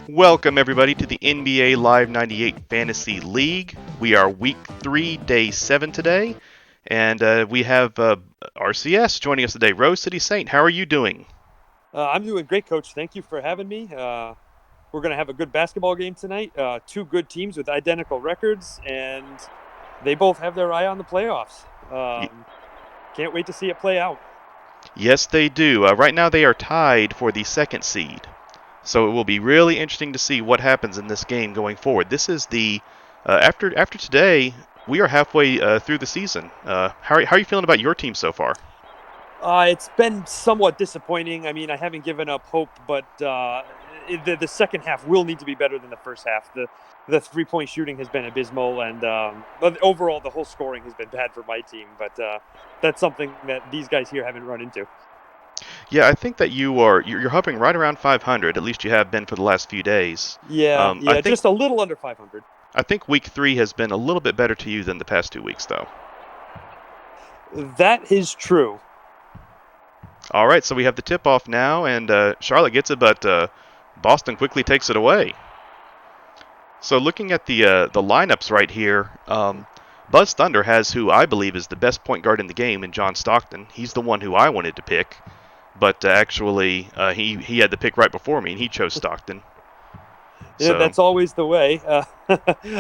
Welcome, everybody, to the NBA Live 98 Fantasy League. We are week 3, day 7 today, and we have RCS joining us today. RoseCitySaint, how are you doing? I'm doing great, Coach. Thank you for having me. We're going to have a good basketball game tonight. Two good teams with identical records, and they both have their eye on the playoffs. Y- Can't wait to see it play out. yes, they do. Right now, they are tied for the second seed. So it will be really interesting to see what happens in this game going forward. This is the after today, we are halfway through the season. How are you feeling about your team so far? It's been somewhat disappointing. I mean, I haven't given up hope, but the second half will need to be better than the first half. The 3-point shooting has been abysmal, and but overall the whole scoring has been bad for my team. But that's something that these guys here haven't run into. Yeah, I think that you're hovering right around 500. At least you have been for the last few days. Yeah, I yeah, think just a little under 500. I think week 3 has been a little bit better to you than the past 2 weeks, though. That is true. All right, so we have the tip off now, and Charlotte gets it, but Boston quickly takes it away. So looking at the lineups right here, Buzz Thunder has who I believe is the best point guard in the game in John Stockton. He's the one who I wanted to pick, but actually he had the pick right before me, and he chose Stockton. Yeah, So that's always the way.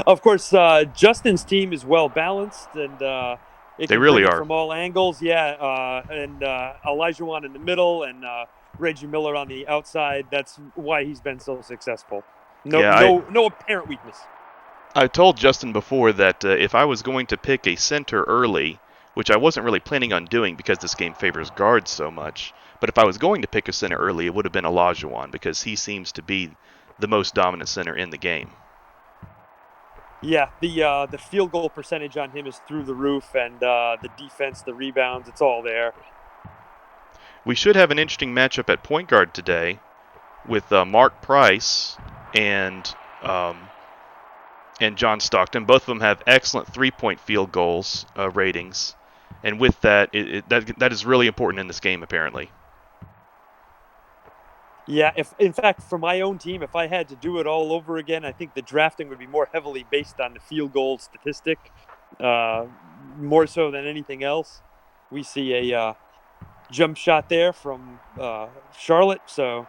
Of course, Justin's team is well balanced, and it they can bring really it are. from all angles. Yeah, and Elijah Wan in the middle, and Reggie Miller on the outside. That's why he's been so successful. No, Yeah, no, no apparent weakness. I told Justin before that if I was going to pick a center early, which I wasn't really planning on doing because this game favors guards so much, but if I was going to pick a center early, it would have been Olajuwon because he seems to be the most dominant center in the game. Yeah, the field goal percentage on him is through the roof, and the defense, the rebounds, it's all there. We should have an interesting matchup at point guard today with Mark Price and um, and John Stockton. Both of them have excellent three-point field goals ratings, and with that, that is really important in this game apparently. Yeah, if in fact for my own team, if I had to do it all over again, I think the drafting would be more heavily based on the field goal statistic, uh, more so than anything else. We see a jump shot there from Charlotte, so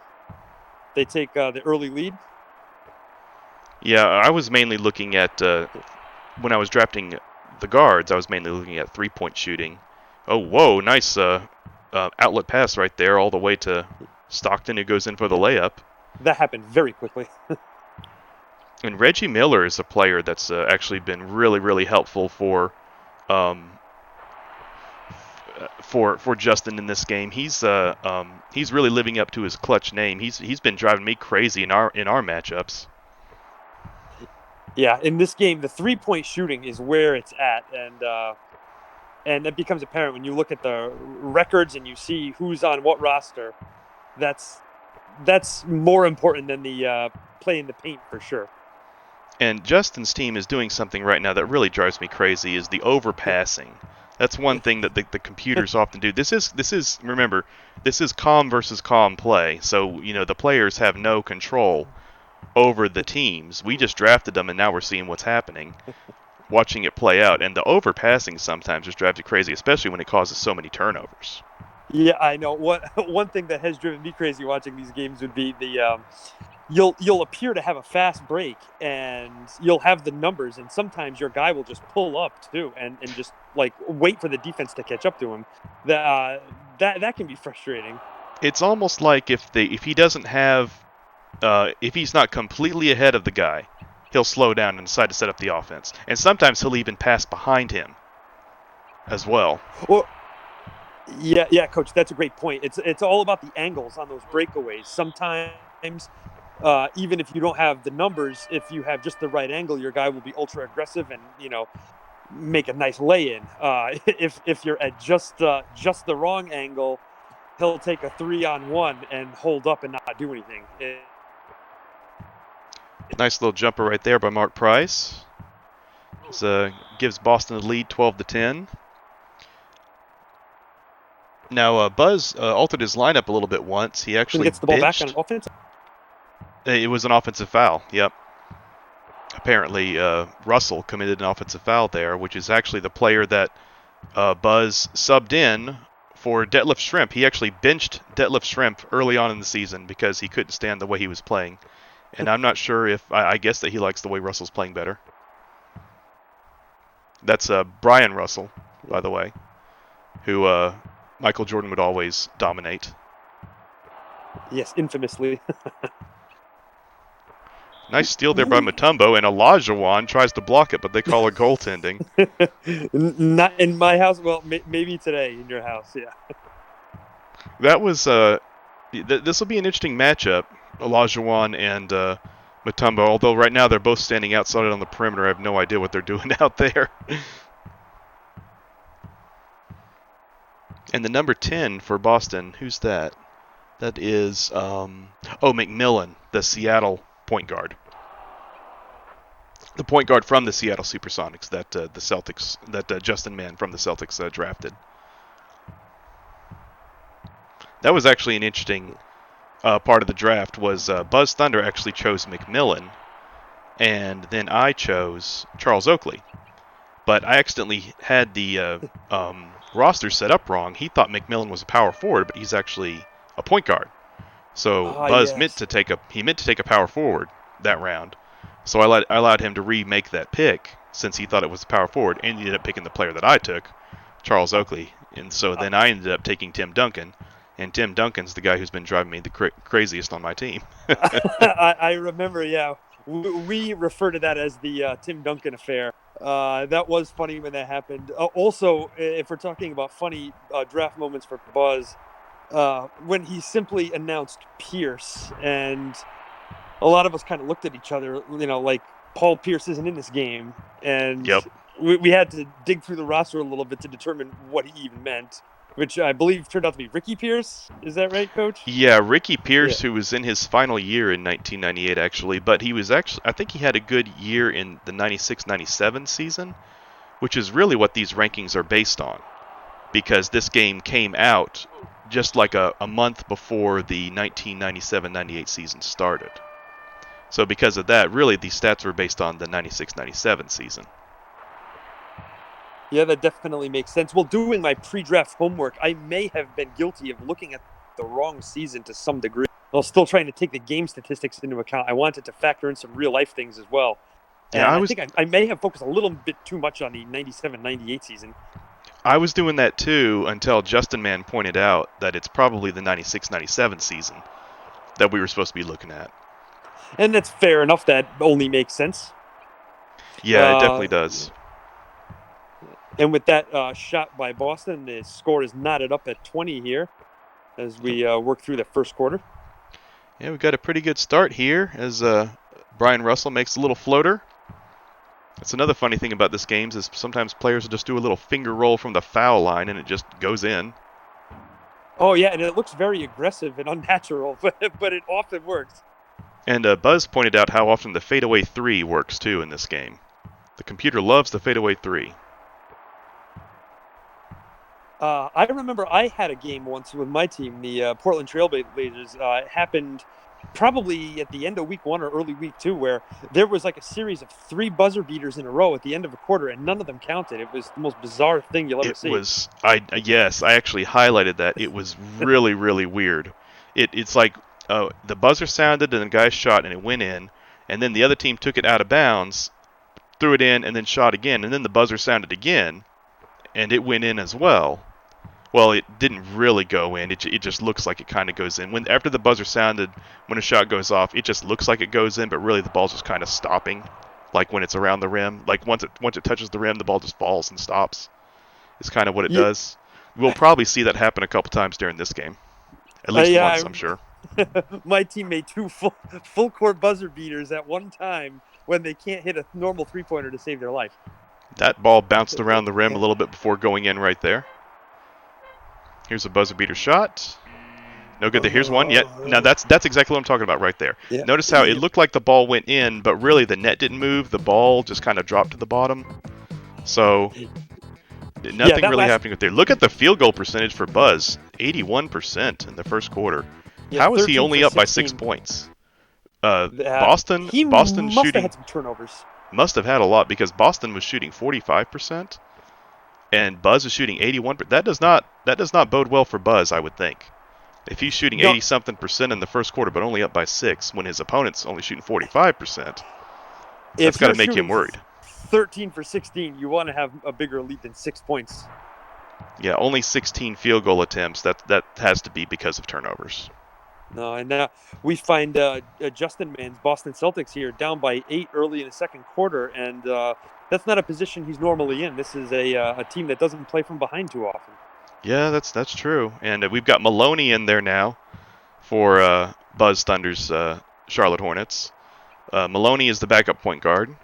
they take the early lead. Yeah, I was mainly looking at when I was drafting the guards. I was mainly looking at three-point shooting. Oh, whoa, nice outlet pass right there, all the way to Stockton, who goes in for the Yeah, layup. that happened very quickly. And Reggie Miller is a player that's actually been really, really helpful um, for Justin in this game. He's really living up to his clutch name. He's been driving me crazy in our matchups. Yeah, in this game, the 3-point shooting is where it's at, and it becomes apparent when you look at the records and you see who's on what roster. That's that's more important than the play in the paint for sure. And Justin's team is doing something right now that really drives me crazy is the overpassing. That's one thing that the computers often do. This is remember, this is calm versus calm play. So, the players have no control over the teams. We just drafted them and now we're seeing what's happening, watching it play out. And the overpassing sometimes just drives you crazy, especially when it causes so many turnovers. Yeah, I know. What one thing that has driven me crazy watching these games would be the you'll appear to have a fast break and you'll have the numbers, and sometimes your guy will just pull up too and just like wait for the defense to catch up to him. That can be frustrating. It's almost like if he doesn't have if he's not completely ahead of the guy, he'll slow down and decide to set up the offense. And sometimes he'll even pass behind him as well. Well, yeah, coach, that's a great point. It's all about the angles on those breakaways. Sometimes, even if you don't have the numbers, if you have just the right angle, your guy will be ultra aggressive and make a nice lay in. If you're at just the wrong angle, he'll take a 3-on-1 and hold up and not do anything. Nice little jumper right there by Mark Price. This, gives Boston the lead 12-10. Now, Buzz altered his lineup a little bit once. He And actually gets the ball back on benched. offense. It was an offensive foul. Yep. Apparently, Russell committed an offensive foul there, which is actually the player that Buzz subbed in for Detlef Schrempf. He actually benched Detlef Schrempf early on in the season because he couldn't stand the way he was playing. And I'm not sure if I guess that he likes the way Russell's playing better. That's Brian Russell, by the way, who Michael Jordan would always dominate. Yes, infamously. Nice steal there by Mutombo, and Olajuwon tries to block it, but they call it goaltending. Not in my house. Well, maybe today in your house. Yeah. That was this will be an interesting matchup, Olajuwon and Mutombo. Although right now they're both standing outside on the perimeter, I have no idea what they're doing out there. And the number 10 for Boston, who's that? That is McMillan, the Seattle point guard. The point guard from the Seattle Supersonics that the Celtics, that Justin Mann from the Celtics drafted. That was actually an interesting part of the draft. Was Buzz Thunder actually chose McMillan, and then I chose Charles Oakley. But I accidentally had the roster set up wrong. He thought McMillan was a power forward, but he's actually a point guard. So Buzz meant to take a power forward that round. So I allowed him to remake that pick since he thought it was a power forward, and he ended up picking the player that I took, Charles Oakley. And so then I ended up taking Tim Duncan, and Tim Duncan's the guy who's been driving me the craziest on my team. I remember, yeah. We refer to that as the Tim Duncan affair. That was funny when that happened. Also, if we're talking about funny draft moments for Buzz, when he simply announced Pierce, and a lot of us kind of looked at each other, like Paul Pierce isn't in this game, and Yep. we had to dig through the roster a little bit to determine what he even meant, which I believe turned out to be Ricky Pierce. Is that right, Coach? Yeah, Ricky Pierce, who was in his final year in 1998, actually, but he was actually, I think he had a good year in the 96-97 season, which is really what these rankings are based on, because this game came out just like a month before the 1997-98 season started. So because of that, really, these stats were based on the 96-97 season. Yeah, that definitely makes sense. Well, doing my pre-draft homework, I may have been guilty of looking at the wrong season to some degree. While still trying to take the game statistics into account, I wanted to factor in some real-life things as well. And Yeah, I think I may have focused a little bit too much on the 97-98 season. I was doing that too until Justin Mann pointed out that it's probably the 96-97 season that we were supposed to be looking at. And that's fair enough. That only makes sense. Yeah, it definitely does. And with that shot by Boston, the score is knotted up at 20 here as we work through the first quarter. Yeah, we got a pretty good start here as Brian Russell makes a little floater. That's another funny thing about this game is sometimes players will just do a little finger roll from the foul line and it just goes in. Oh, yeah, and it looks very aggressive and unnatural, but it often works. And Buzz pointed out how often the fadeaway 3 works too in this game. The computer loves the fadeaway 3. I remember I had a game once with my team, the Portland Trailblazers. It happened probably at the end of week 1 or early week 2, where there was like a series of 3 buzzer beaters in a row at the end of a quarter, and none of them counted. It was the most bizarre thing you'll ever see. Yes, I actually highlighted that. It was really, really weird. It's like the buzzer sounded and the guy shot and it went in, and then the other team took it out of bounds, threw it in, and then shot again, and then the buzzer sounded again, and it went in as well. Well, it didn't really go in. It just looks like it kind of goes in. After the buzzer sounded, when a shot goes off, it just looks like it goes in, but really the ball's just kind of stopping, like when it's around the rim. Like once it touches the rim, the ball just falls and stops. It's kind of what it does. We'll probably see that happen a couple times during this game. At least once, I'm sure. My team made 2 full court buzzer beaters at one time when they can't hit a normal 3-pointer to save their life. That ball bounced around the rim a little bit before going in right there. Here's a buzzer beater shot. No good there. Here's one. Yeah, now that's exactly what I'm talking about right there. Yeah. Notice how it looked like the ball went in, but really the net didn't move. The ball just kind of dropped to the bottom. So nothing really happening with there. Look at the field goal percentage for Buzz. 81% in the first quarter. Yeah, how is he only up by 6 points? Boston He Boston must have shooting had some turnovers. must have had a lot because Boston was shooting 45% and Buzz is shooting 81%. That does not bode well for Buzz, I would think. If he's shooting No, 80 something percent in the first quarter but only up by 6 when his opponent's only shooting 45%, that's if got to you're make him shooting worried. 13 for 16, you want to have a bigger lead than 6 points. Yeah, only 16 field goal attempts. That has to be because of turnovers. No, and now we find Justin Mann's Boston Celtics here down by 8 early in the second quarter, and that's not a position he's normally in. This is a team that doesn't play from behind too often. Yeah, that's true. And we've got Maloney in there now for Buzz Thunder's Charlotte Hornets. Maloney is the backup point guard.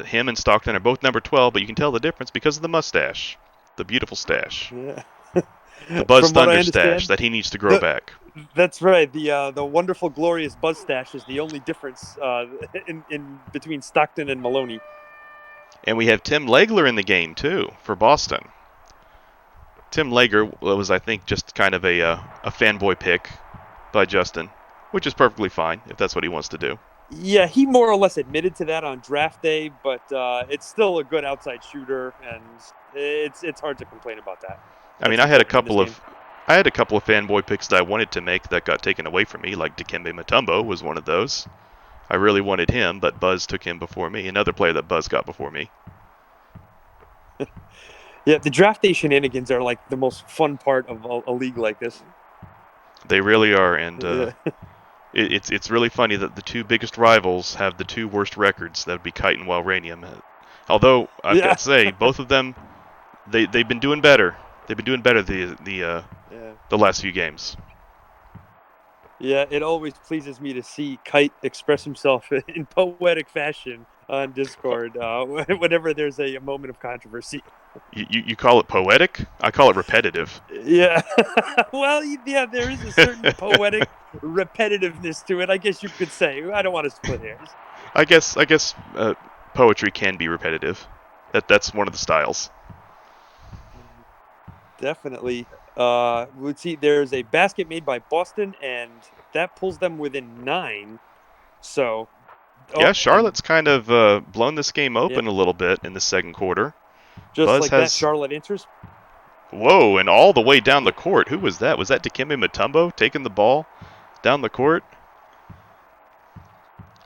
Him and Stockton are both number 12, but you can tell the difference because of the mustache, the beautiful stash, Yeah. the Buzz From what I Thunder understand, stash that he needs to grow the, back. that's right. The wonderful, glorious Buzz stash is the only difference in between Stockton and Maloney. And we have Tim Legler in the game too for Boston. Tim Legler was, I think, just kind of a fanboy pick by Justin, which is perfectly fine if that's what he wants to do. Yeah, he more or less admitted to that on draft day, but it's still a good outside shooter, and it's hard to complain about that. I mean, I had a couple of fanboy picks that I wanted to make that got taken away from me, like Dikembe Mutombo was one of those. I really wanted him, but Buzz took him before me. Another player that Buzz got before me. Yeah, the draft day shenanigans are like the most fun part of a league like this. They really are, and it's really funny that the two biggest rivals have the two worst records. That would be Kite and Wildranium. Although I've got to say, both of them, they've been doing better. They've been doing better the last few games. Yeah, it always pleases me to see Kite express himself in poetic fashion on Discord whenever there's a moment of controversy. You call it poetic? I call it repetitive. Yeah. Well, yeah, there is a certain poetic repetitiveness to it, I guess you could say. I don't want to split hairs. I guess poetry can be repetitive. That's one of the styles. Definitely. Let's see. There's a basket made by Boston, and that pulls them within 9. So. Yeah, Charlotte's kind of blown this game open a little bit in the second quarter. Just Buzz like that, Charlotte enters. Whoa, and all the way down the court. Who was that? Was that Dikembe Mutombo taking the ball down the court?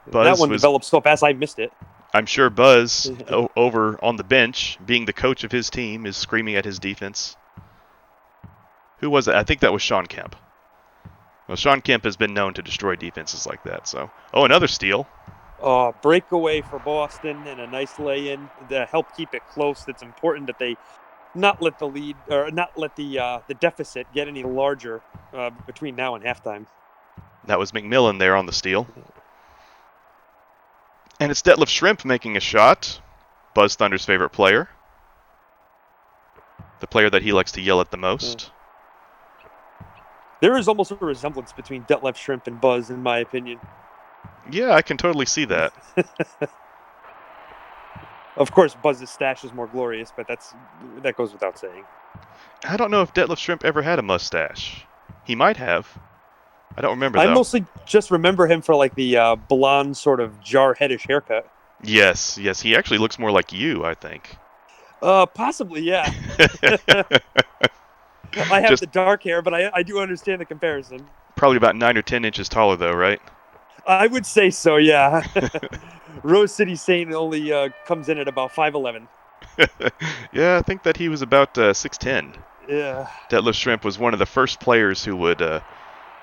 That one developed so fast I missed it. I'm sure Buzz, over on the bench, being the coach of his team, is screaming at his defense. Who was it? I think that was Sean Kemp. Well, Sean Kemp has been known to destroy defenses like that. So, another steal. Breakaway for Boston and a nice lay-in to help keep it close. It's important that they not let the lead or not let the deficit get any larger between now and halftime. That was McMillan there on the steal. And it's Detlef Schrempf making a shot. Buzz Thunder's favorite player. The player that he likes to yell at the most. There is almost a resemblance between Detlef Schrempf and Buzz, in my opinion. Yeah, I can totally see that. Of course, Buzz's stash is more glorious, but that goes without saying. I don't know if Detlef Schrempf ever had a mustache. He might have. I don't remember, though. I mostly just remember him for like the blonde sort of jarheadish haircut. Yes. He actually looks more like you, I think. Possibly, yeah. I have the dark hair, but I do understand the comparison. Probably about 9 or 10 inches taller, though, right? I would say so, yeah. RoseCitySaint only comes in at about 5'11". Yeah, I think that he was about 6'10". Yeah. Detlef Schrempf was one of the first players who would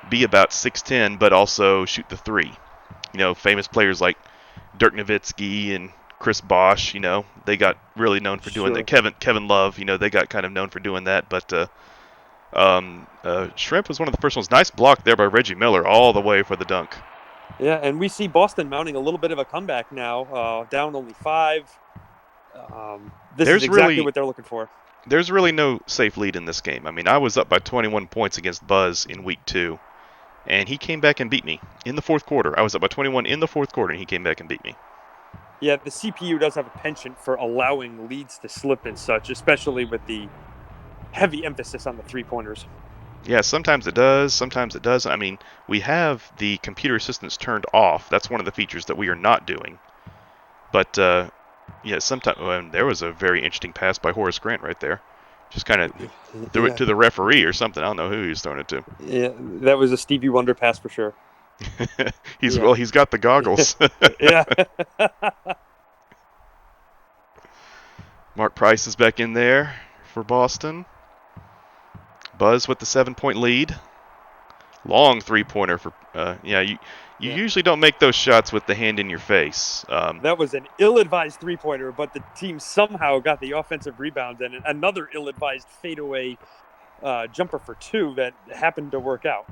be about 6'10", but also shoot the three. Famous players like Dirk Nowitzki and Chris Bosh, they got really known for doing that. Kevin Love, they got kind of known for doing that. But Schrempf was one of the first ones. Nice block there by Reggie Miller all the way for the dunk. Yeah, and we see Boston mounting a little bit of a comeback now, down only 5. This is exactly what they're looking for. There's really no safe lead in this game. I mean, I was up by 21 points against Buzz in week 2, and he came back and beat me in the fourth quarter. I was up by 21 in the fourth quarter, and he came back and beat me. Yeah, the CPU does have a penchant for allowing leads to slip and such, especially with the heavy emphasis on the three-pointers. Yeah, sometimes it does, sometimes it doesn't. I mean, we have the computer assistants turned off. That's one of the features that we are not doing. But yeah, sometimes there was a very interesting pass by Horace Grant right there. Just kind of threw it Yeah, to the referee or something. I don't know who he was throwing it to. yeah, that was a Stevie Wonder pass for sure. Yeah, He's got the goggles. yeah. Mark Price is back in there for Boston. Buzz with the 7-point lead. Long three-pointer for yeah. You Yeah. usually don't make those shots with the hand in your face. That was an ill-advised three-pointer, but the team somehow got the offensive rebound and another ill-advised fadeaway jumper for two that happened to work out.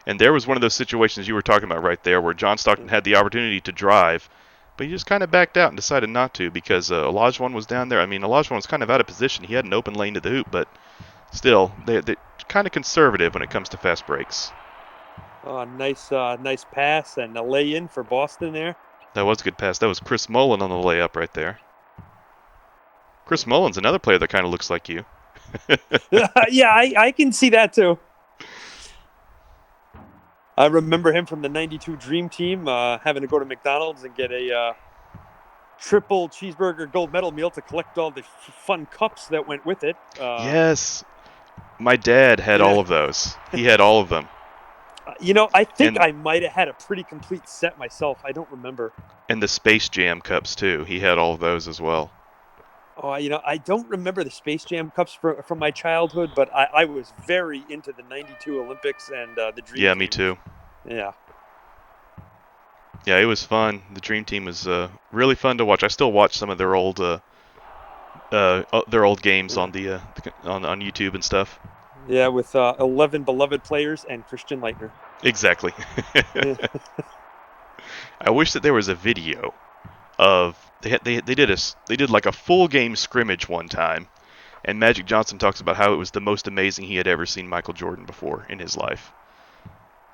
And there was one of those situations you were talking about right there, where John Stockton had the opportunity to drive, but he just kind of backed out and decided not to because Olajuwon was down there. I mean, Olajuwon was kind of out of position. He had an open lane to the hoop, but still, they're kind of conservative when it comes to fast breaks. Nice pass and a lay-in for Boston there. That was a good pass. That was Chris Mullin on the layup right there. Chris Mullin's another player that kind of looks like you. Yeah, I can see that too. I remember him from the '92 Dream Team, having to go to McDonald's and get a triple cheeseburger gold medal meal to collect all the fun cups that went with it. Yes, my dad had Yeah. all of those. He had all of them. I think And I might have had a pretty complete set myself. I don't remember. and the Space Jam cups too. He had all of those as well. Oh, I don't remember the Space Jam cups from my childhood, but I was very into the '92 Olympics and the Dream Yeah, Team. me too. Yeah. Yeah, it was fun. The Dream Team was really fun to watch. I still watch some of their old games on the on YouTube and stuff. Yeah, with 11 beloved players and Christian Leitner. Exactly. Yeah. I wish that there was a video of they did like a full game scrimmage one time, and Magic Johnson talks about how it was the most amazing he had ever seen Michael Jordan before in his life.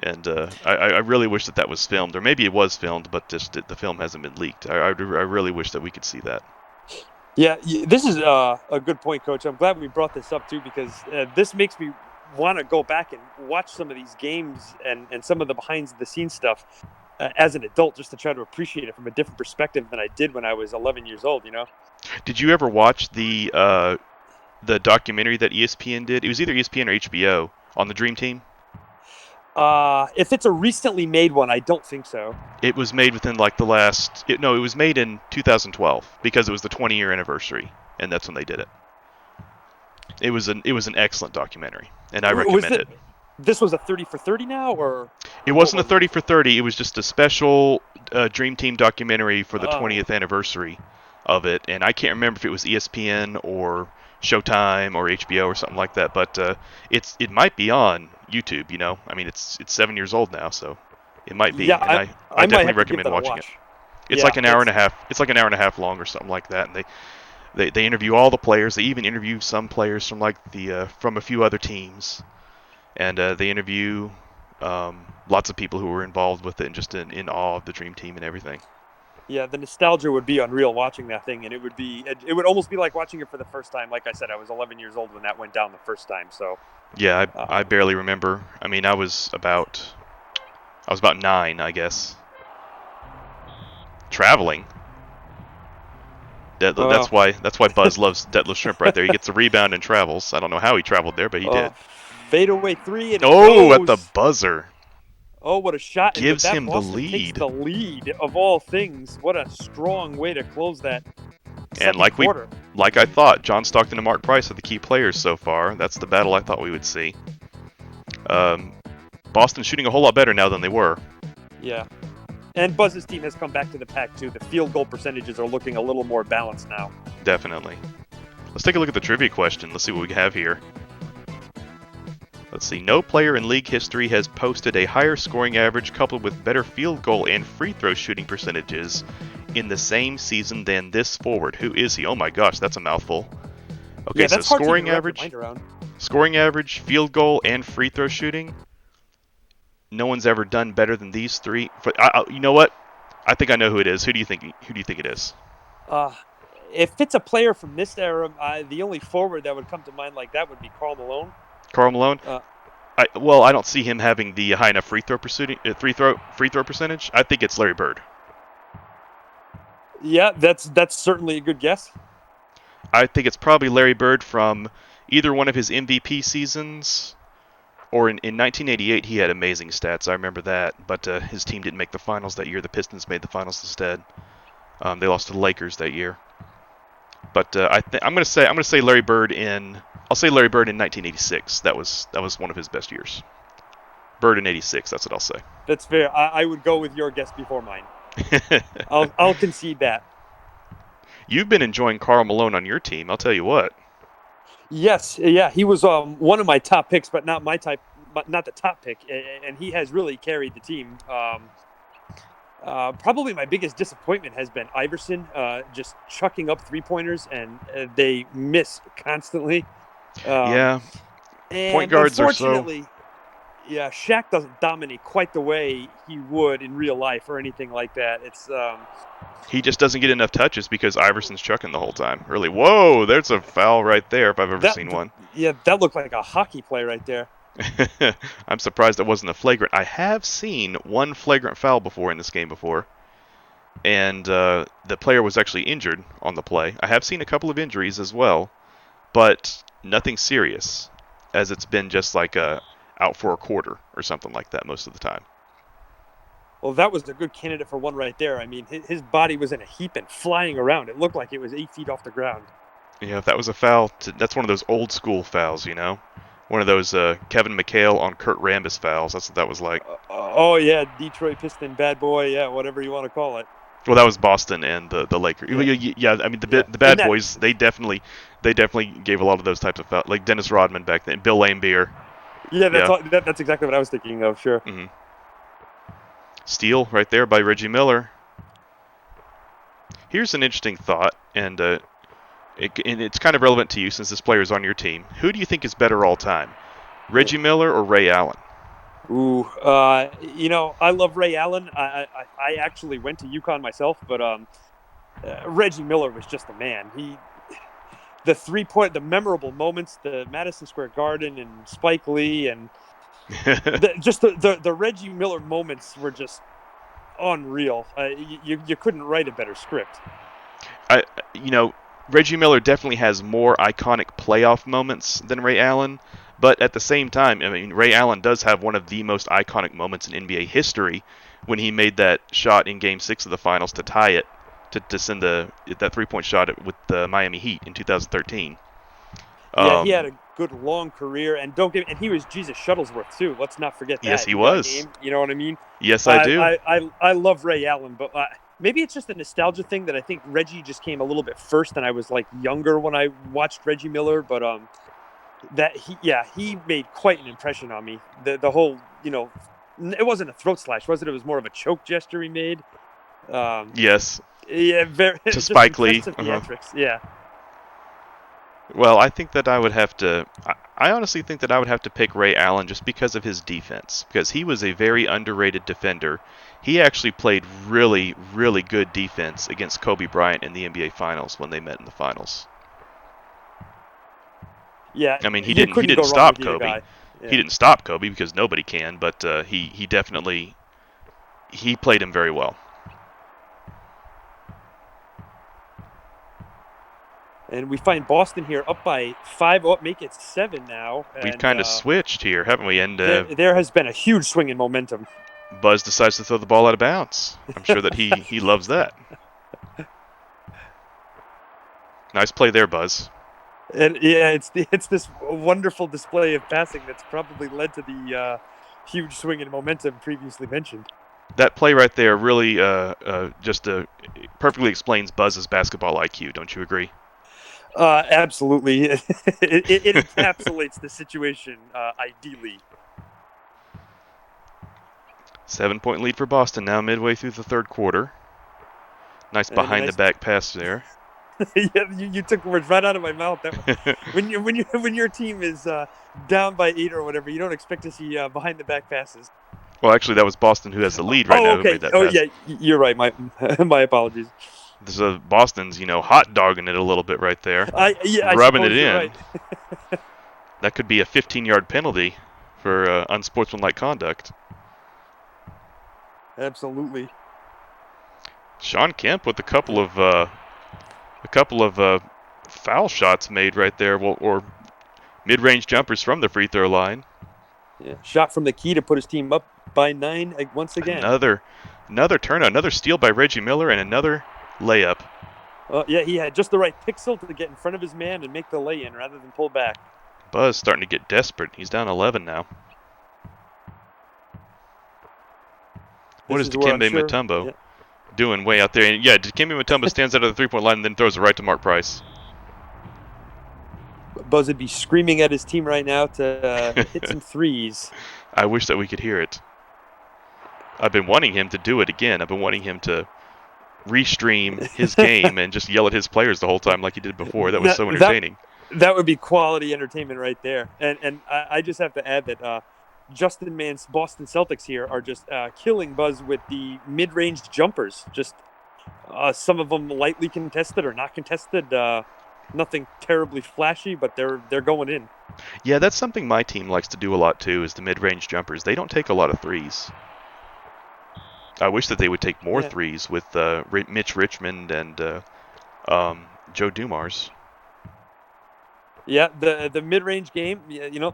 And I really wish that was filmed, or maybe it was filmed, but just the film hasn't been leaked. I really wish that we could see that. Yeah, this is a good point, Coach. I'm glad we brought this up, too, because this makes me want to go back and watch some of these games and some of the behind-the-scenes stuff as an adult, just to try to appreciate it from a different perspective than I did when I was 11 years old, Did you ever watch the documentary that ESPN did? It was either ESPN or HBO on the Dream Team. If it's a recently made one, I don't think so. It was made within like it was made in 2012 because it was the 20-year anniversary, and that's when they did it. It was an excellent documentary, and I recommend it. This was a 30 for 30 now, or it wasn't a 30 for 30. It was just a special Dream Team documentary for the 20th anniversary of it, and I can't remember if it was ESPN or Showtime or HBO or something like that. But it might be on YouTube. I mean, it's 7 years old now, so it might be. Yeah, and I definitely recommend watching it. It's like an hour and a half. It's like an hour and a half long or something like that, and they interview all the players. They even interview some players from from a few other teams, and they interview lots of people who were involved with it and just in awe of the Dream Team and everything. Yeah, the nostalgia would be unreal watching that thing, and it would almost be like watching it for the first time. Like I said, I was 11 years old when that went down the first time. So yeah, I barely remember. I mean, I was about 9, I guess. Traveling. That's why Buzz loves Detlef Shrimp right there. He gets a rebound and travels. I don't know how he traveled there, but he did. Fadeaway three. And at the buzzer. Oh, what a shot. Gives and him the Boston lead. Takes the lead of all things. What a strong way to close that And quarter. Like I thought, John Stockton and Mark Price are the key players so far. That's the battle I thought we would see. Boston's shooting a whole lot better now than they were. Yeah. And Buzz's team has come back to the pack, too. The field goal percentages are looking a little more balanced now. Definitely. Let's take a look at the trivia question. Let's see what we have here. Let's see. No player in league history has posted a higher scoring average coupled with better field goal and free throw shooting percentages in the same season than this forward. Who is he? Oh my gosh, that's a mouthful. Okay, yeah, so that's hard scoring to average, field goal, and free throw shooting. No one's ever done better than these three. You know what? I think I know who it is. Who do you think it is? If it's a player from this era, the only forward that would come to mind like that would be Karl Malone. Karl Malone? I don't see him having the high enough free throw percentage. I think it's Larry Bird. Yeah, that's certainly a good guess. I think it's probably Larry Bird from either one of his MVP seasons, or in 1988 he had amazing stats. I remember that, but his team didn't make the finals that year. The Pistons made the finals instead. They lost to the Lakers that year. But I'm gonna say Larry Bird in. I'll say Larry Bird in 1986. That was one of his best years. Bird in '86. That's what I'll say. That's fair. I would go with your guess before mine. I'll concede that. You've been enjoying Karl Malone on your team. I'll tell you what. Yes, yeah, he was one of my top picks, but not the top pick, and he has really carried the team. Probably my biggest disappointment has been Iverson, just chucking up 3-pointers, and they miss constantly. Yeah, and point guards are so. Unfortunately, yeah, Shaq doesn't dominate quite the way he would in real life or anything like that. It's He just doesn't get enough touches because Iverson's chucking the whole time. Really, whoa, there's a foul right there if I've ever seen one. Yeah, that looked like a hockey play right there. I'm surprised it wasn't a flagrant. I have seen one flagrant foul before in this game before, and the player was actually injured on the play. I have seen a couple of injuries as well, but nothing serious, as it's been just like out for a quarter or something like that most of the time. Well, that was a good candidate for one right there. I mean, his body was in a heap and flying around. It looked like it was 8 feet off the ground. Yeah, if that was a foul, that's one of those old school fouls, you know? One of those Kevin McHale on Kurt Rambis fouls. That's what that was like. Oh, yeah, Detroit Piston bad boy, yeah, whatever you want to call it. Well, that was Boston and the Lakers. Yeah, I mean, the bad boys, they definitely gave a lot of those types of fouls. Like Dennis Rodman back then, Bill Laimbeer. Yeah, that's exactly what I was thinking of, sure. Mm-hmm. Steal right there by Reggie Miller. Here's an interesting thought, and it's kind of relevant to you since this player is on your team. Who do you think is better all time, Reggie Miller or Ray Allen? Ooh, I love Ray Allen. I actually went to UConn myself, but Reggie Miller was just the man. The 3-point, the memorable moments, the Madison Square Garden and Spike Lee, and the Reggie Miller moments were just unreal. You couldn't write a better script. Reggie Miller definitely has more iconic playoff moments than Ray Allen, but at the same time, I mean, Ray Allen does have one of the most iconic moments in NBA history when he made that shot in Game 6 of the Finals to tie it, to send that 3-point shot with the Miami Heat in 2013. Yeah, he had a good long career, and he was Jesus Shuttlesworth too. Let's not forget that. Yes, he was. Game, you know what I mean? Yes, I do. I love Ray Allen, but maybe it's just a nostalgia thing that I think Reggie just came a little bit first, and I was like younger when I watched Reggie Miller. But he made quite an impression on me. The whole, it wasn't a throat slash, was it? It was more of a choke gesture he made. Yes. Yeah, very. To Spike Lee. Theatrics. Yeah. Well, I think that I would have to. I honestly think that I would have to pick Ray Allen just because of his defense, because he was a very underrated defender. He actually played really, really good defense against Kobe Bryant in the NBA Finals when they met in the finals. Yeah, I mean, he didn't stop Kobe. Yeah. He didn't stop Kobe because nobody can, but he definitely played him very well. And we find Boston here up by 5, make it 7 now. We've kind of switched here, haven't we? And there has been a huge swing in momentum. Buzz decides to throw the ball out of bounds. I'm sure that he loves that. Nice play there, Buzz. And yeah, it's this wonderful display of passing that's probably led to the huge swing in momentum previously mentioned. That play right there really just perfectly explains Buzz's basketball IQ. Don't you agree? Absolutely. It encapsulates the situation ideally. 7-point lead for Boston now, midway through the third quarter. Nice behind-the-back pass there. Yeah, you took words right out of my mouth. When your team is down by 8 or whatever, you don't expect to see behind-the-back passes. Well, actually, that was Boston who has the lead right now. Okay. Who made that pass. Yeah, you're right. My apologies. This is Boston's, hot dogging it a little bit right there. I rubbing it in. Right. That could be a 15-yard penalty for unsportsmanlike conduct. Absolutely. Sean Kemp with a couple of foul shots made right there, or mid-range jumpers from the free throw line. Yeah. Shot from the key to put his team up by 9 once again. Another turnout, another steal by Reggie Miller, and another layup. Yeah, he had just the right pixel to get in front of his man and make the lay-in rather than pull back. Buzz starting to get desperate. He's down 11 now. What is Dikembe Mutombo doing way out there? And yeah, Dikembe Mutombo stands out of the three-point line and then throws it right to Mark Price. Buzz would be screaming at his team right now to hit some threes. I wish that we could hear it. I've been wanting him to do it again. I've been wanting him to restream his game and just yell at his players the whole time like he did before. That was so entertaining. That would be quality entertainment right there. And I just have to add that Justin Mann's Boston Celtics here are just killing Buzz with the mid-range jumpers. Just some of them lightly contested or not contested. Nothing terribly flashy, but they're going in. Yeah, that's something my team likes to do a lot too, is the mid-range jumpers. They don't take a lot of threes. I wish that they would take more threes with Mitch Richmond and Joe Dumars. Yeah, the mid-range game,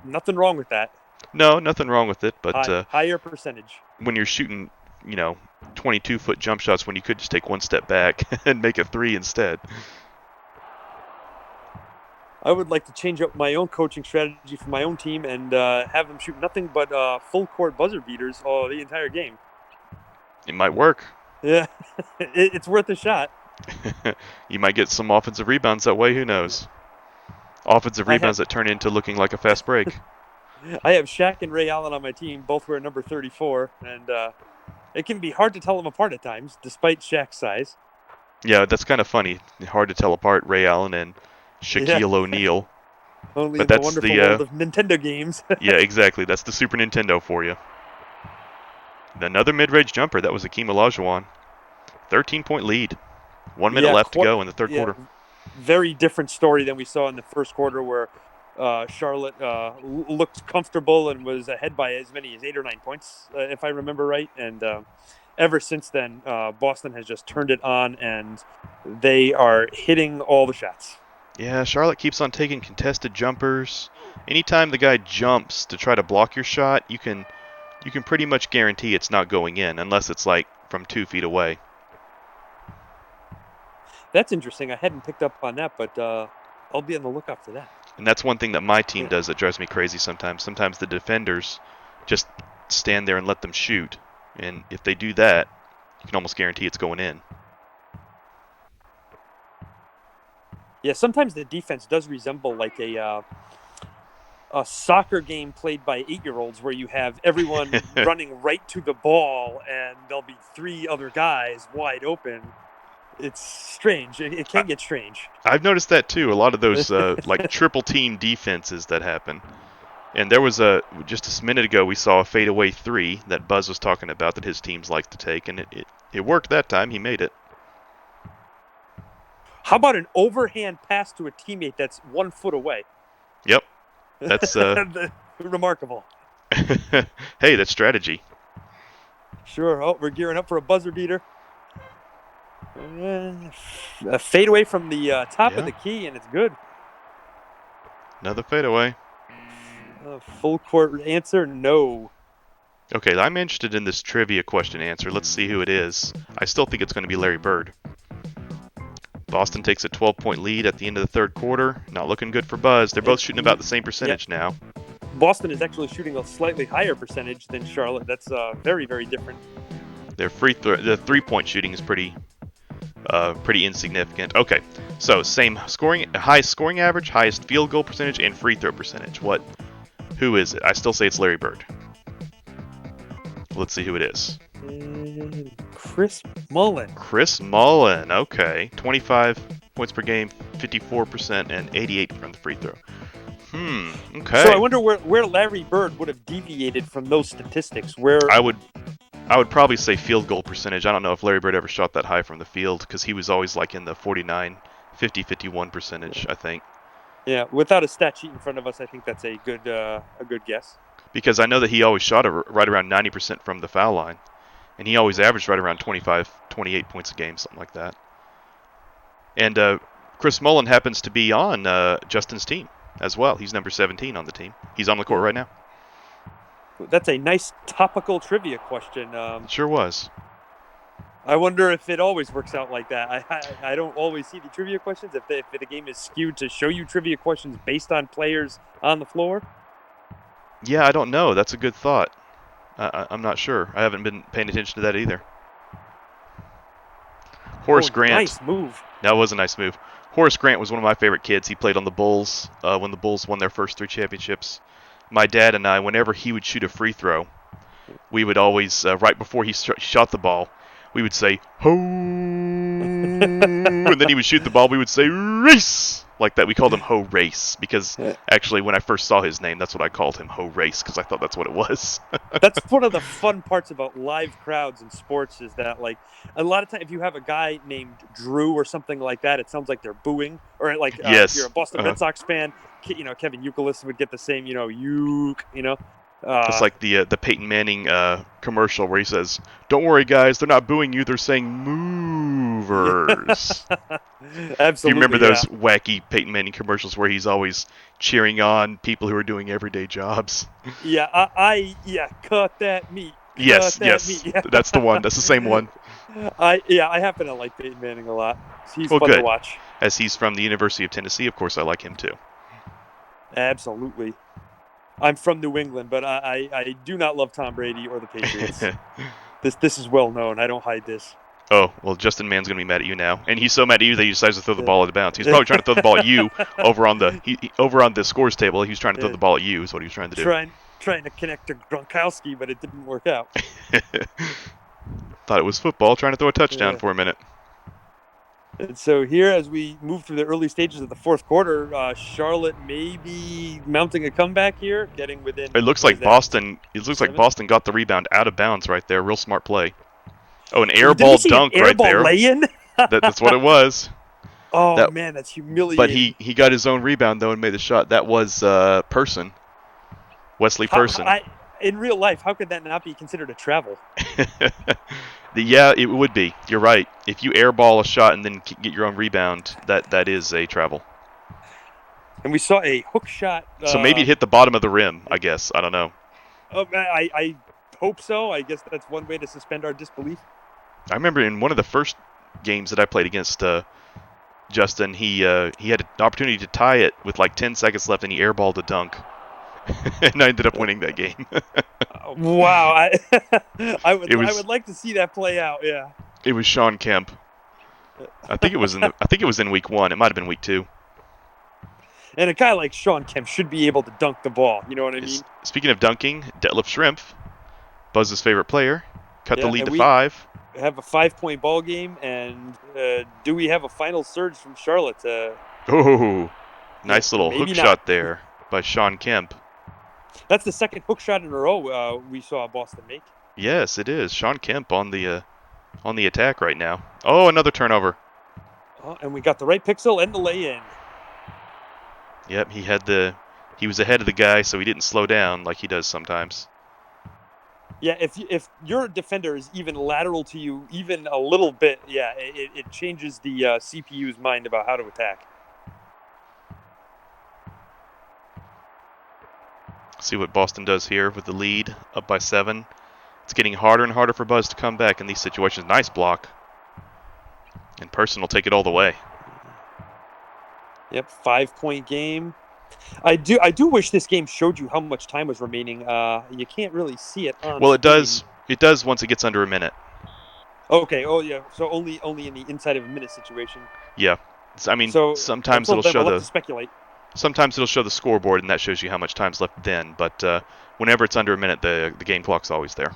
nothing wrong with that. No, nothing wrong with it, but higher percentage. When you're shooting, 22-foot jump shots when you could just take one step back and make a three instead. I would like to change up my own coaching strategy for my own team and have them shoot nothing but full-court buzzer beaters the entire game. It might work. Yeah, it's worth a shot. You might get some offensive rebounds that way, who knows? Offensive rebounds that turn into looking like a fast break. I have Shaq and Ray Allen on my team. Both wear number 34, and it can be hard to tell them apart at times, despite Shaq's size. Yeah, that's kind of funny. Hard to tell apart Ray Allen and Shaquille O'Neal. Only in the wonderful world of Nintendo games. Yeah, exactly. That's the Super Nintendo for you. Another mid-range jumper. That was Akeem Olajuwon. 13-point lead. 1 minute left to go in the third quarter. Very different story than we saw in the first quarter, where Charlotte looked comfortable and was ahead by as many as 8 or 9 points, if I remember right. And ever since then, Boston has just turned it on, and they are hitting all the shots. Yeah, Charlotte keeps on taking contested jumpers. Anytime the guy jumps to try to block your shot, you can pretty much guarantee it's not going in, unless it's like from 2 feet away. That's interesting. I hadn't picked up on that, but I'll be on the lookout for that. And that's one thing that my team does that drives me crazy sometimes. Sometimes the defenders just stand there and let them shoot. And if they do that, you can almost guarantee it's going in. Yeah, sometimes the defense does resemble like a soccer game played by 8-year-olds, where you have everyone running right to the ball and there'll be 3 other guys wide open. It's strange. It can get strange. I've noticed that too. A lot of those like triple team defenses that happen. And there was just a minute ago we saw a fadeaway 3 that Buzz was talking about that his teams like to take, and it worked that time. He made it. How about an overhand pass to a teammate that's 1 foot away? Yep. That's remarkable. Hey, that's strategy. Sure. Oh, we're gearing up for a buzzer beater. A fadeaway from the top of the key, and it's good. Another fadeaway. Full court answer, no. Okay, I'm interested in this trivia question answer. Let's see who it is. I still think it's going to be Larry Bird. Boston takes a 12-point lead at the end of the third quarter. Not looking good for Buzz. They're both shooting about the same percentage now. Boston is actually shooting a slightly higher percentage than Charlotte. That's very, very different. Their the 3-point shooting is pretty insignificant. Okay, so same highest scoring average, highest field goal percentage, and free throw percentage. Who is it? I still say it's Larry Bird. Let's see who it is. Chris Mullin. Chris Mullin. Okay, 25 points per game, 54%, and 88 from the free throw. Okay. So I wonder where Larry Bird would have deviated from those statistics. Where I would probably say field goal percentage. I don't know if Larry Bird ever shot that high from the field, because he was always like in the 49, 50, 51 percentage, I think. Yeah, without a stat sheet in front of us, I think that's a good guess. because I know that he always shot right around 90% from the foul line, and he always averaged right around 25, 28 points a game, something like that. And Chris Mullen happens to be on Justin's team as well. He's number 17 on the team. He's on the court right now. That's a nice topical trivia question. It sure was. I wonder if it always works out like that. I don't always see the trivia questions. If the game is skewed to show you trivia questions based on players on the floor. Yeah, I don't know. That's a good thought. I'm not sure. I haven't been paying attention to that either. Horace Grant. Nice move. That was a nice move. Horace Grant was one of my favorite kids. He played on the Bulls when the Bulls won their first 3 championships. My dad and I, whenever he would shoot a free throw, we would always, right before he shot the ball, we would say, ho, and then he would shoot the ball, we would say, race, like that. We called him Ho Race, because actually when I first saw his name, that's what I called him, Ho Race, because I thought that's what it was. That's one of the fun parts about live crowds in sports, is that, like, a lot of times if you have a guy named Drew or something like that, it sounds like they're booing. Or like yes. If you're a Boston Red Sox fan, Kevin Youkilis would get the same, Uke, It's like the Peyton Manning commercial where he says, "Don't worry, guys, they're not booing you; they're saying movers." Absolutely. You remember those wacky Peyton Manning commercials where he's always cheering on people who are doing everyday jobs? Yeah, cut that meat. Yes, Meat. That's the one. That's the same one. I happen to like Peyton Manning a lot. He's fun good. to watch. As he's from the University of Tennessee, of course, I like him too. Absolutely. I'm from New England, but I do not love Tom Brady or the Patriots. This is well known. I don't hide this. Oh, well, Justin Mann's going to be mad at you now. And he's so mad at you that he decides to throw the ball out of bounds. He's probably trying to throw the ball at you over on the scores table. He was trying to throw the ball at you is what he was trying to do. Trying to connect to Gronkowski, but it didn't work out. Thought it was football, trying to throw a touchdown for a minute. And so here, as we move through the early stages of the fourth quarter, Charlotte may be mounting a comeback here, getting within. It looks like Boston. It looks like Boston got the rebound out of bounds right there. Real smart play. Oh, an air ball dunk right there. Lay-in? That's what it was. Oh man, that's humiliating. But he got his own rebound though and made the shot. That was Person, Wesley Person. In real life, how could that not be considered a travel? Yeah, it would be. You're right. If you airball a shot and then get your own rebound, that is a travel. And we saw a hook shot. So maybe it hit the bottom of the rim, I guess. I don't know. I hope so. I guess that's one way to suspend our disbelief. I remember in one of the first games that I played against Justin, he had an opportunity to tie it with like 10 seconds left, and he airballed a dunk. And I ended up winning that game. Wow, I would like to see that play out. Yeah. It was Sean Kemp. I think it was in week 1. It might have been week 2. And a guy like Sean Kemp should be able to dunk the ball. You know what I mean? Speaking of dunking, Detlef Schrempf, Buzz's favorite player, cut the lead to 5. Have a 5-point ball game, and do we have a final surge from Charlotte? Nice little hook shot there by Sean Kemp. That's the second hook shot in a row we saw Boston make. Yes, it is. Sean Kemp on the attack right now. Oh, another turnover. Oh, and we got the right pixel and the lay-in. Yep, he was ahead of the guy, so he didn't slow down like he does sometimes. Yeah, if your defender is even lateral to you, even a little bit, it changes the CPU's mind about how to attack. See what Boston does here with the lead, up by 7. It's getting harder and harder for Buzz to come back in these situations. Nice block. And Person will take it all the way. Yep, 5-point game. I do wish this game showed you how much time was remaining. You can't really see it on Well, it screen. does. It does once it gets under a minute. Okay. Oh, yeah. So only in the inside of a minute situation. Yeah. Sometimes it'll show speculate. Sometimes it'll show the scoreboard, and that shows you how much time's left then. But whenever it's under a minute, the game clock's always there.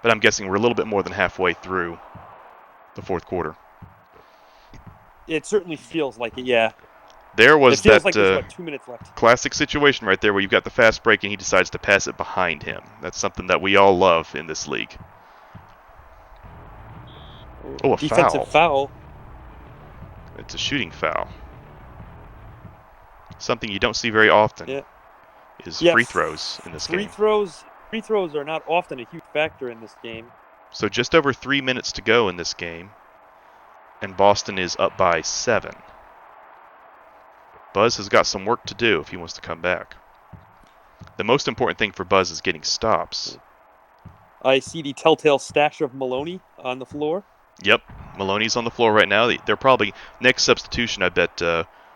But I'm guessing we're a little bit more than halfway through the fourth quarter. It certainly feels like it, yeah. There was there's 2 minutes left. Classic situation right there where you've got the fast break and he decides to pass it behind him. That's something that we all love in this league. Oh, a defensive foul. It's a shooting foul. Something you don't see very often Yeah. is Yeah. free throws in this Free game. throws are not often a huge factor in this game. So just over 3 minutes to go in this game, and Boston is up by 7. Buzz has got some work to do if he wants to come back. The most important thing for Buzz is getting stops. I see the telltale stash of Maloney on the floor. Yep, Maloney's on the floor right now. They're probably next substitution. I bet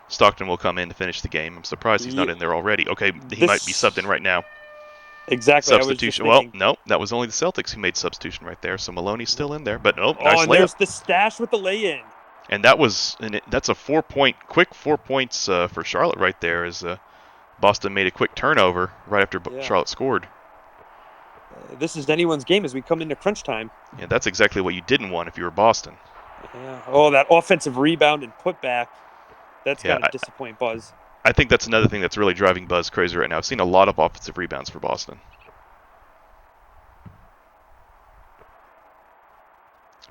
Stockton will come in to finish the game. I'm surprised he's not in there already. Okay, he might be subbed in right now. Exactly. I was just Substitution. thinking. Well, no, that was only the Celtics who made substitution right there. So Maloney's still in there, but no, Oh, nice and layup. there's the stash with the lay-in. And that's a quick 4 points for Charlotte right there. As Boston made a quick turnover right after Charlotte scored. This is anyone's game as we come into crunch time. Yeah, that's exactly what you didn't want if you were Boston. Yeah. Oh, that offensive rebound and putback. That's got to disappoint Buzz. I think that's another thing that's really driving Buzz crazy right now. I've seen a lot of offensive rebounds for Boston.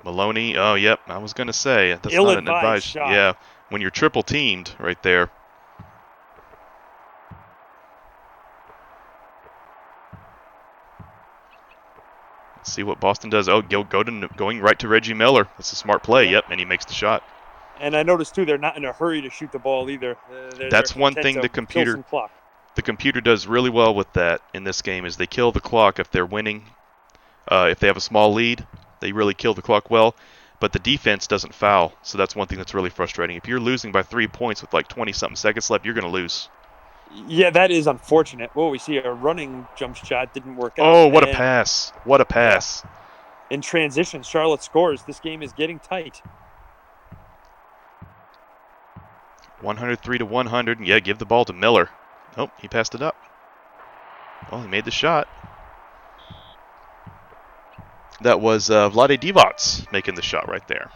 Maloney, oh, yep, I was going to say, that's not an advised shot. Yeah, when you're triple teamed right there. Let's see what Boston does. Oh, going right to Reggie Miller. That's a smart play, yep, and he makes the shot. And I noticed, too, they're not in a hurry to shoot the ball either. That's one thing the computer does really well with that in this game is they kill the clock if they're winning. If they have a small lead, they really kill the clock well. But the defense doesn't foul, so that's one thing that's really frustrating. If you're losing by 3 points with like 20-something seconds left, you're going to lose. Yeah, that is unfortunate. Well, we see a running jump shot didn't work out. Oh, what a pass. What a pass. In transition, Charlotte scores. This game is getting tight. 103 to 100. Yeah, give the ball to Miller. Oh, he passed it up. Well, he made the shot. That was Vlade Divac making the shot right there.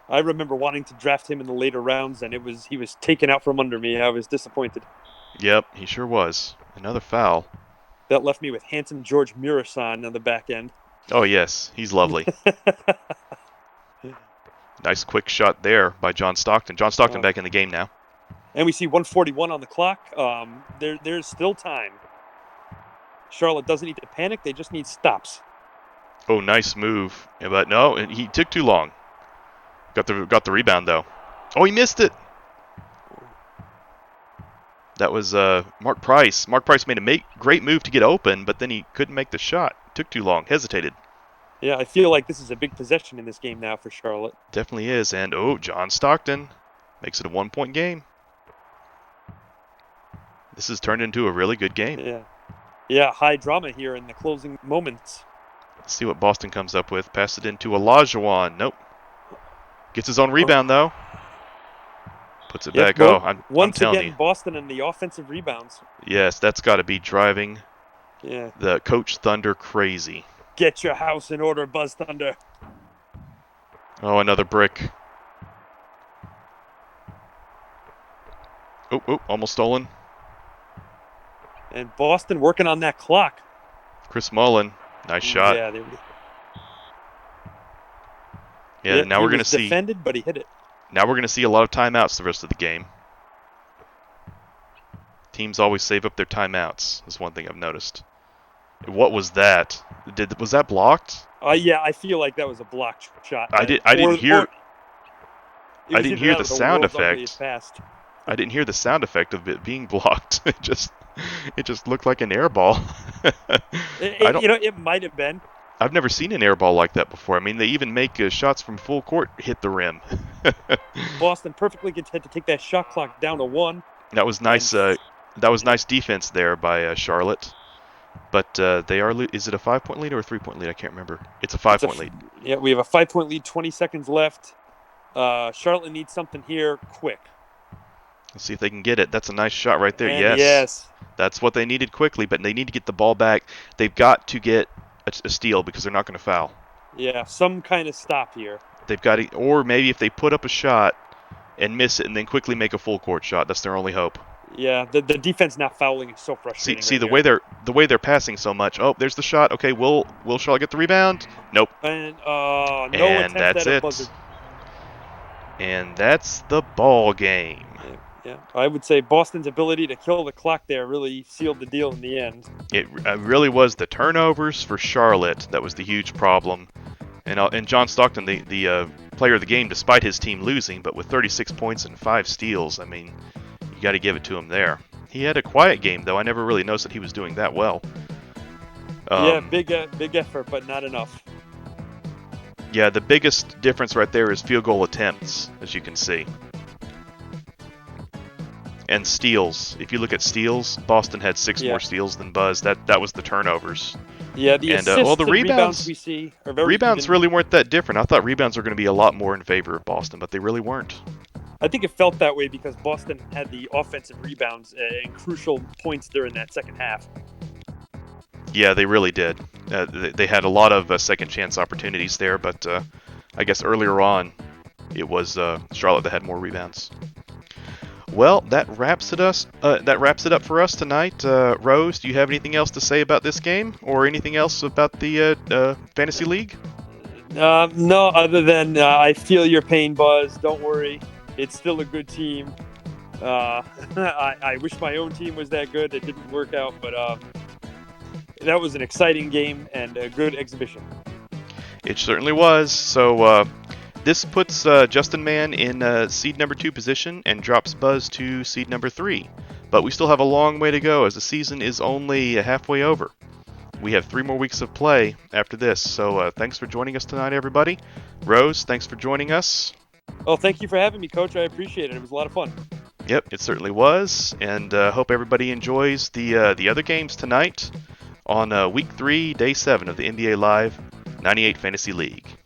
I remember wanting to draft him in the later rounds, and he was taken out from under me. I was disappointed. Yep, he sure was. Another foul. That left me with handsome George Murasan on the back end. Oh, yes. He's lovely. Nice quick shot there by John Stockton. John Stockton back in the game now. And we see 1:41 on the clock. There's still time. Charlotte doesn't need to panic. They just need stops. Oh, nice move. Yeah, but no, he took too long. Got the rebound, though. Oh, he missed it. That was Mark Price. Mark Price made a great move to get open, but then he couldn't make the shot. Took too long. Hesitated. Yeah, I feel like this is a big possession in this game now for Charlotte. Definitely is. And, John Stockton makes it a 1-point game. This has turned into a really good game. Yeah, high drama here in the closing moments. Let's see what Boston comes up with. Pass it into Olajuwon. Nope. Gets his own rebound, though. Puts it back. Once I'm telling again, you. Boston and the offensive rebounds. Yes, that's got to be driving the Coach Thunder crazy. Get your house in order, Buzz Thunder. Oh, another brick. Oh, almost stolen. And Boston working on that clock. Chris Mullin, nice shot. Yeah, there we go. Yeah, now we're going to see. Defended, but he hit it. Now we're going to see a lot of timeouts the rest of the game. Teams always save up their timeouts. That's one thing I've noticed. What was that? Was that blocked? Yeah, I feel like that was a blocked shot. I didn't hear the sound effect. I didn't hear the sound effect of it being blocked. It just looked like an air ball. It might have been. I've never seen an air ball like that before. I mean, they even make shots from full court hit the rim. Boston perfectly content to take that shot clock down to 1. That was nice. That was nice defense there by Charlotte. But they are. Is it a 5-point lead or a 3-point lead? I can't remember. It's a 5-point lead. Yeah, we have a 5-point lead. 20 seconds left. Charlotte needs something here quick. Let's see if they can get it. That's a nice shot right there. And yes. That's what they needed quickly, but they need to get the ball back. They've got to get a steal because they're not going to foul. Yeah, some kind of stop here. They've got to, or maybe if they put up a shot and miss it and then quickly make a full court shot, that's their only hope. Yeah, the defense not fouling is so frustrating. See the way they're passing so much. Oh, there's the shot. Okay, will Charlotte get the rebound? Nope. And no and attempt that's at a it. buzzer. And that's the ball game. Yeah, I would say Boston's ability to kill the clock there really sealed the deal in the end. It really was the turnovers for Charlotte that was the huge problem. And John Stockton, the player of the game, despite his team losing, but with 36 points and 5 steals, I mean, you got to give it to him there. He had a quiet game, though. I never really noticed that he was doing that well. Yeah, big effort, but not enough. Yeah, the biggest difference right there is field goal attempts, as you can see. And steals. If you look at steals, Boston had 6 more steals than Buzz. That was the turnovers. Yeah, the assists the and rebounds we see are very rebounds even. really weren't that different. I thought rebounds were going to be a lot more in favor of Boston, but they really weren't. I think it felt that way because Boston had the offensive rebounds and crucial points during that second half. Yeah, they really did. They had a lot of second chance opportunities there, but I guess earlier on it was Charlotte that had more rebounds. Well, that wraps it up for us tonight. Rose, do you have anything else to say about this game, or anything else about the fantasy league? No, other than I feel your pain, Buzz. Don't worry, it's still a good team. I wish my own team was that good. It didn't work out, but that was an exciting game and a good exhibition. It certainly was. So this puts Justin Mann in seed number 2 position and drops Buzz to seed number 3. But we still have a long way to go as the season is only halfway over. We have 3 more weeks of play after this. So thanks for joining us tonight, everybody. Rose, thanks for joining us. Oh, thank you for having me, Coach. I appreciate it. It was a lot of fun. Yep, it certainly was. And hope everybody enjoys the other games tonight on Week 3, Day 7 of the NBA Live 98 Fantasy League.